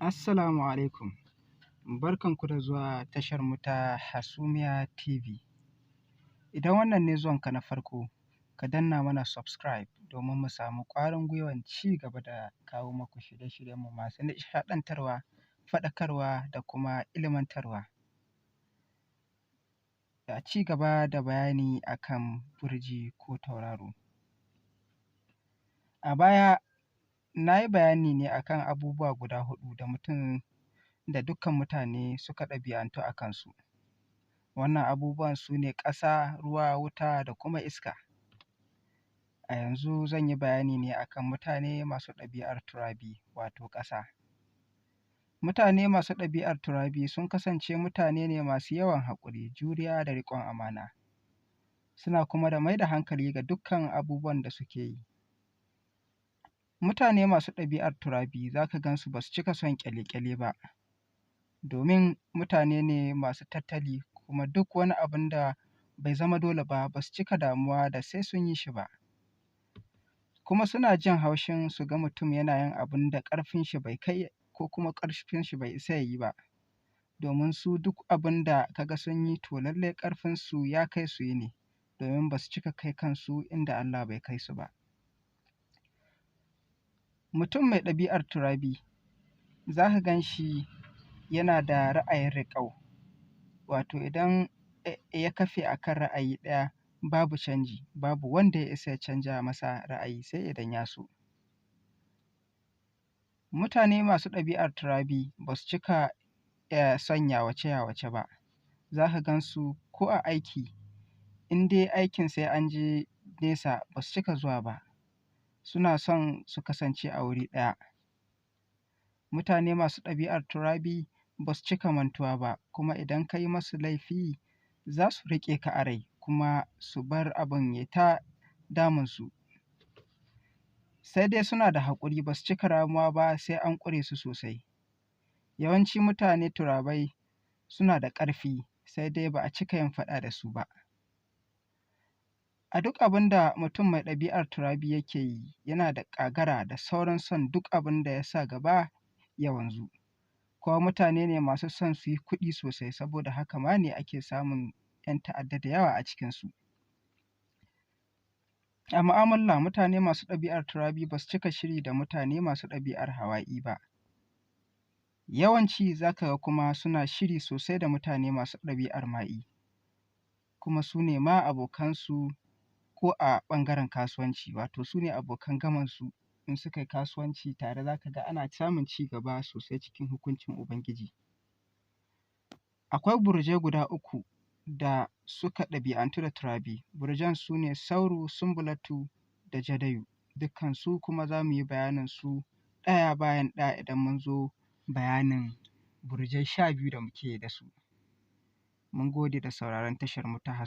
Assalamu alaikum. Barkanku da zuwa tashar mu ta Hasumiya TV. Idan wannan ne zuwanka na farko, ka danna mana subscribe domin mu samu ƙwarin gwiwan ci gaba da kawo muku shirye-shiryenmu masu nishaɗantarwa, faɗakarwa da kuma ilmantarwa. A ci gaba da bayani akan burji ko tauraro. A baya na yi bayani ne akan abubuwa guda huɗu da dukkan mutane suka ɗabi'antu a kansu. Wannan abubuwan su ne ƙasa, ruwa, wuta da kuma iska. A yanzu zan yi bayani ne akan mutane masu ɗabi'ar turabi wato ƙasa. Mutane masu ɗabi'ar turabi sun kasance mutane ne masu yawan haƙuri, juriya da riƙon amana. Suna kuma da mai da hankali ga dukkan abubuwan da suke yi. Mutane masu ɗabi'ar turabi za ka gan su ba su cika son ƙyale-ƙyale ba, domin mutane ne masu tattali kuma duk wani abun da bai zama dole ba, ba su cika damuwa da sai sun yi shi ba. Kuma suna jin haushin su ga mutum yana yin abun da ƙarfin shi bai kai ko kuma ƙarfin shi bai isa ya yi ba, domin su duk abun da ka ga sun yi to lallai ƙarfinsu ya kai su yi ne, domin ba su cika kai kansu inda Allah bai kai su ba. Mutum mai ɗabi'ar turabi za ka gan shi yana da ra'ayin riƙau, wato idan ya kafe a kan ra'ayi ɗaya babu canji, babu wanda ya isa ya canja masa ra'ayi sai idan ya so. Mutane masu ɗabi'ar turabi ba su cika son yawace-yawace ba. Za ka gan su ko a aiki, in dai aikin sai an je nesa ba su cika zuwa ba. Suna son su kasance a wuri ɗaya. Mutane masu ɗabi'ar turabi ba su cika mantuwa ba, kuma idan ka yi musu laifi za su riƙe ka a rai kuma su bar abun ya yi ta damunsu. Sai dai suna da haƙuri, ba su cika ramuwa ba sai an ƙure su sosai. Yawanci mutane turabai suna da ƙarfi, sai dai ba a cika yin faɗa da su ba. A duk abun da mutum mai ɗabi'ar turabi yake yi, yana da ƙagara da saurin son duk abun da ya sa gaba ya wanzu. Kuma mutane ne masu son su yi kuɗi sosai, saboda haka ma ne ake samun ‘yan ta'adda da yawa a cikinsu. A mu'amala mutane masu ɗabi'ar turabi ba su cika shiri da mutane masu ɗabi'ar hawa'i ba. Yawanci za ka ga kuma suna shiri sosai da mutane masu ɗabi'ar ma'i, kuma su ne ma abokansu ko a ɓangaren kasuwanci, wato su ne abokan gamansu. In suka yi kasuwanci tare za ka ga ana samun ci gaba sosai cikin hukuncin Ubangiji. Akwai burjai guda uku da suka ɗabi'antu da turabi. Burjan su ne Sauru, Sumbulatu da Jadayu. Dukkansu kuma za mu yi bayanin su ɗaya bayan ɗaya idan mun zo bayanin burjai 12 da muke da su. Mun gode da sauraron tashar mu ta Hasumiya.